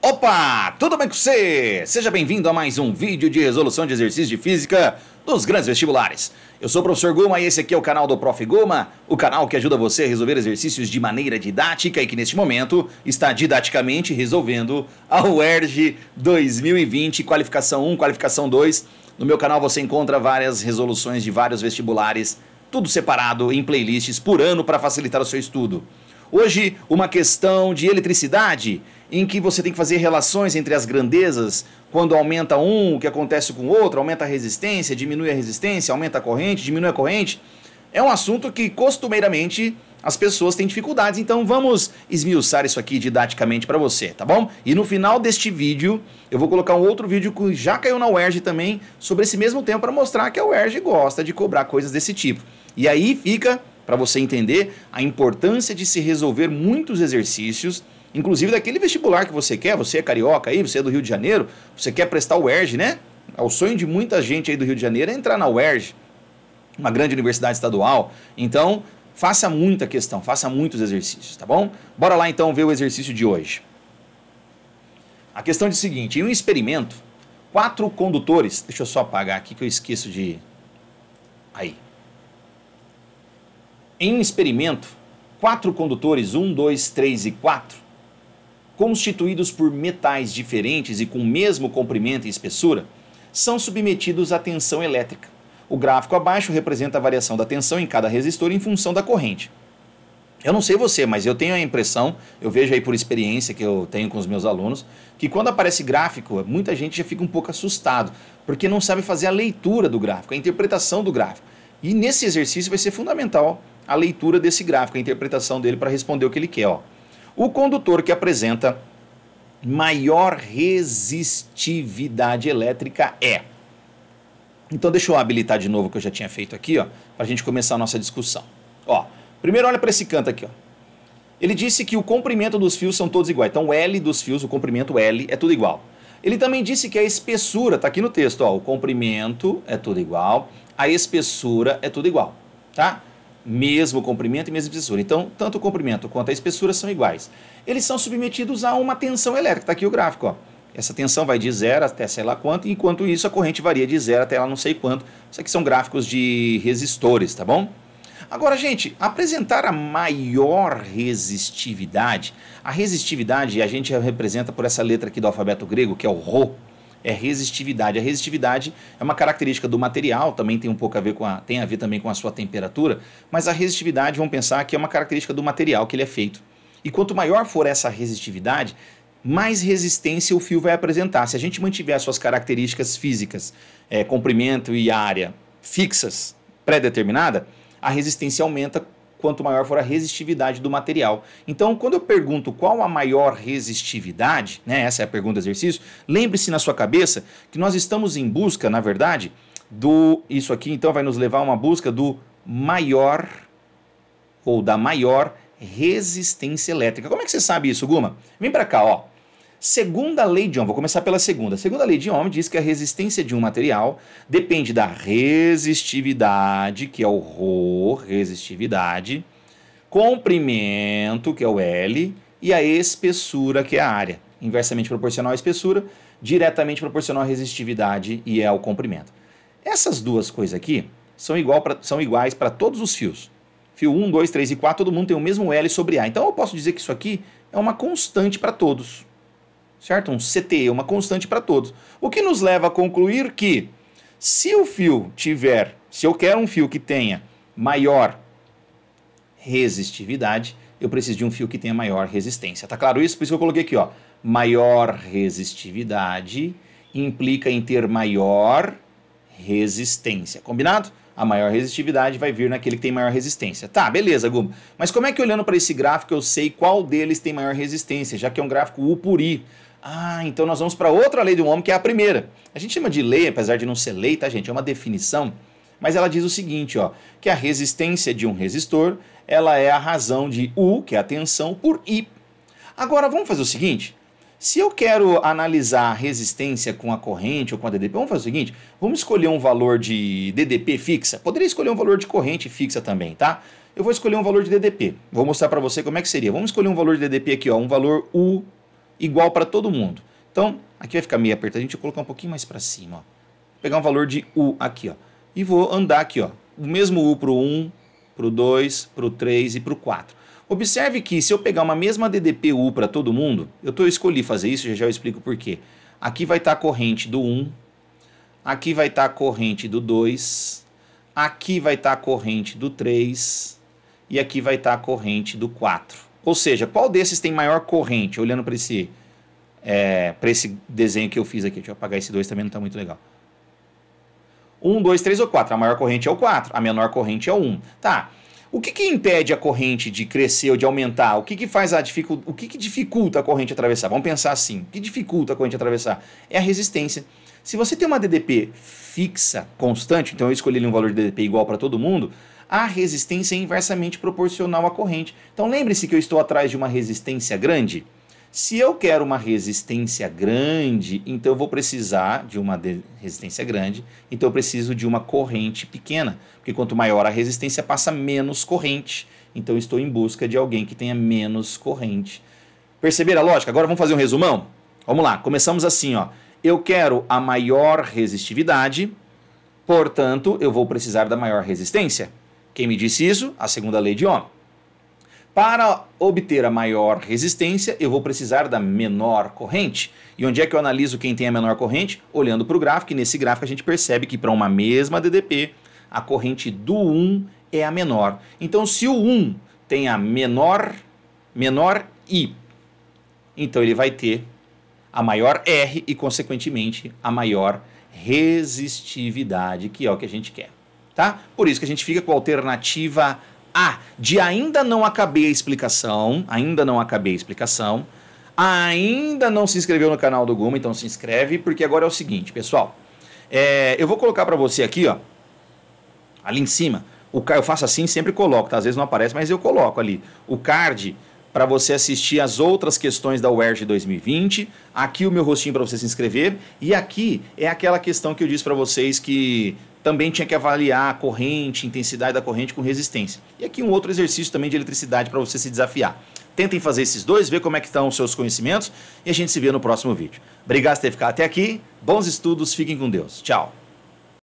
Opa, tudo bem com você? Seja bem-vindo a mais um vídeo de resolução de exercício de física dos grandes vestibulares. Eu sou o professor Guma e esse aqui é o canal do Prof. Guma, o canal que ajuda você a resolver exercícios de maneira didática e que neste momento está didaticamente resolvendo a UERJ 2020, qualificação 1, qualificação 2. No meu canal você encontra várias resoluções de vários vestibulares, tudo separado em playlists por ano para facilitar o seu estudo. Hoje, uma questão de eletricidade, em que você tem que fazer relações entre as grandezas. Quando aumenta um, o que acontece com o outro, aumenta a resistência, diminui a resistência, aumenta a corrente, diminui a corrente. É um assunto que costumeiramente as pessoas têm dificuldades, então vamos esmiuçar isso aqui didaticamente para você, tá bom? E no final deste vídeo, eu vou colocar um outro vídeo que já caiu na UERJ também, sobre esse mesmo tema, para mostrar que a UERJ gosta de cobrar coisas desse tipo. E aí fica, para você entender, a importância de se resolver muitos exercícios, inclusive daquele vestibular que você quer. Você é carioca aí, você é do Rio de Janeiro, você quer prestar o UERJ, né? O sonho de muita gente aí do Rio de Janeiro é entrar na UERJ, uma grande universidade estadual. Então, faça muita questão, faça muitos exercícios, tá bom? Bora lá então ver o exercício de hoje. A questão é o seguinte: em um experimento, 4 condutores, deixa eu só apagar aqui que eu esqueço de... Aí. Em um experimento, 4 condutores, 1, 2, 3 e 4, constituídos por metais diferentes e com o mesmo comprimento e espessura, são submetidos à tensão elétrica. O gráfico abaixo representa a variação da tensão em cada resistor em função da corrente. Eu não sei você, mas eu tenho a impressão, eu vejo aí por experiência que eu tenho com os meus alunos, que quando aparece gráfico, muita gente já fica um pouco assustado, porque não sabe fazer a leitura do gráfico, a interpretação do gráfico. E nesse exercício vai ser fundamental a leitura desse gráfico, a interpretação dele para responder o que ele quer, ó. O condutor que apresenta maior resistividade elétrica é... Então deixa eu habilitar de novo o que eu já tinha feito aqui, ó, para a gente começar a nossa discussão. Ó, primeiro olha para esse canto aqui, ó. Ele disse que o comprimento dos fios são todos iguais. Então o L dos fios, o comprimento L é tudo igual. Ele também disse que a espessura, tá aqui no texto, ó, o comprimento é tudo igual, a espessura é tudo igual, tá? Mesmo comprimento e mesma espessura. Então, tanto o comprimento quanto a espessura são iguais. Eles são submetidos a uma tensão elétrica. Está aqui o gráfico, ó. Essa tensão vai de 0 até sei lá quanto, enquanto isso a corrente varia de 0 até lá não sei quanto. Isso aqui são gráficos de resistores, tá bom? Agora, gente, apresentar a maior resistividade. A resistividade a gente representa por essa letra aqui do alfabeto grego, que é o Rho. É resistividade. A resistividade é uma característica do material, também tem um pouco a ver tem a ver também com a sua temperatura, mas a resistividade, vamos pensar que é uma característica do material que ele é feito. E quanto maior for essa resistividade, mais resistência o fio vai apresentar. Se a gente mantiver as suas características físicas, comprimento e área fixas, pré-determinada, a resistência aumenta quanto maior for a resistividade do material. Então, quando eu pergunto qual a maior resistividade, né, essa é a pergunta do exercício, lembre-se na sua cabeça que nós estamos em busca, na verdade, isso aqui então vai nos levar a uma busca do maior, ou da maior resistência elétrica. Como é que você sabe isso, Guma? Vem para cá, ó. Segundo a lei de Ohm, vou começar pela segunda. Segundo a lei de Ohm, diz que a resistência de um material depende da resistividade, que é o Rho, resistividade, comprimento, que é o L, e a espessura, que é a área. Inversamente proporcional à espessura, diretamente proporcional à resistividade e ao comprimento. Essas duas coisas aqui são iguais para todos os fios. Fio 1, 2, 3 e 4, todo mundo tem o mesmo L sobre A. Então eu posso dizer que isso aqui é uma constante para todos. Certo? Um CTE, uma constante para todos. O que nos leva a concluir que se o fio tiver, se eu quero um fio que tenha maior resistividade, eu preciso de um fio que tenha maior resistência. Tá claro isso? Por isso que eu coloquei aqui, ó. Maior resistividade implica em ter maior resistência. Combinado? A maior resistividade vai vir naquele que tem maior resistência. Tá, beleza, Guma. Mas como é que olhando para esse gráfico eu sei qual deles tem maior resistência, já que é um gráfico U por I? Ah, então nós vamos para outra lei do Ohm, que é a primeira. A gente chama de lei, apesar de não ser lei, tá, gente? É uma definição. Mas ela diz o seguinte, ó, que a resistência de um resistor, ela é a razão de U, que é a tensão, por I. Agora, vamos fazer o seguinte. Se eu quero analisar a resistência com a corrente ou com a DDP, vamos fazer o seguinte, vamos escolher um valor de DDP fixa. Poderia escolher um valor de corrente fixa também, tá? Eu vou escolher um valor de DDP. Vou mostrar para você como é que seria. Vamos escolher um valor de DDP aqui, ó, um valor U igual para todo mundo. Então, aqui vai ficar meio apertadinho, deixa eu colocar um pouquinho mais para cima. Ó. Vou pegar um valor de U aqui, ó, e vou andar aqui, ó, o mesmo U para o 1, para o 2, para o 3 e para o 4. Observe que se eu pegar uma mesma DDP-U para todo mundo, eu escolhi fazer isso, já eu explico por quê. Aqui vai estar a corrente do 1, aqui vai estar a corrente do 2, aqui vai estar a corrente do 3 e aqui vai estar a corrente do 4. Ou seja, qual desses tem maior corrente? Olhando para esse desenho que eu fiz aqui. Deixa eu apagar esse 2, também não está muito legal. 1, 2, 3 ou 4. A maior corrente é o 4, a menor corrente é o 1. Tá. O que impede a corrente de crescer ou de aumentar? O que faz o que dificulta a corrente atravessar? Vamos pensar assim. O que dificulta a corrente atravessar? É a resistência. Se você tem uma DDP fixa, constante, então eu escolhi um valor de DDP igual para todo mundo, a resistência é inversamente proporcional à corrente. Então lembre-se que eu estou atrás de uma resistência grande. Se eu quero uma resistência grande, então eu vou precisar de uma resistência grande, então eu preciso de uma corrente pequena, porque quanto maior a resistência, passa menos corrente. Então eu estou em busca de alguém que tenha menos corrente. Perceberam a lógica? Agora vamos fazer um resumão? Vamos lá, começamos assim, ó. Eu quero a maior resistividade, portanto, eu vou precisar da maior resistência. Quem me disse isso? A segunda lei de Ohm. Para obter a maior resistência, eu vou precisar da menor corrente. E onde é que eu analiso quem tem a menor corrente? Olhando para o gráfico, e nesse gráfico a gente percebe que para uma mesma DDP, a corrente do 1 é a menor. Então, se o 1 tem a menor I, então ele vai ter a maior R e, consequentemente, a maior resistividade, que é o que a gente quer. Tá? Por isso que a gente fica com a alternativa A, de ainda não acabei a explicação, ainda não se inscreveu no canal do Guma, então se inscreve, porque agora é o seguinte, pessoal, eu vou colocar para você aqui, ó, ali em cima, eu faço assim, sempre coloco, tá? Às vezes não aparece, mas eu coloco ali, o card para você assistir as outras questões da UERJ 2020, aqui o meu rostinho para você se inscrever, e aqui é aquela questão que eu disse para vocês que também tinha que avaliar a corrente, intensidade da corrente com resistência. E aqui um outro exercício também de eletricidade para você se desafiar. Tentem fazer esses dois, ver como é que estão os seus conhecimentos e a gente se vê no próximo vídeo. Obrigado por ter ficado até aqui, bons estudos, fiquem com Deus. Tchau!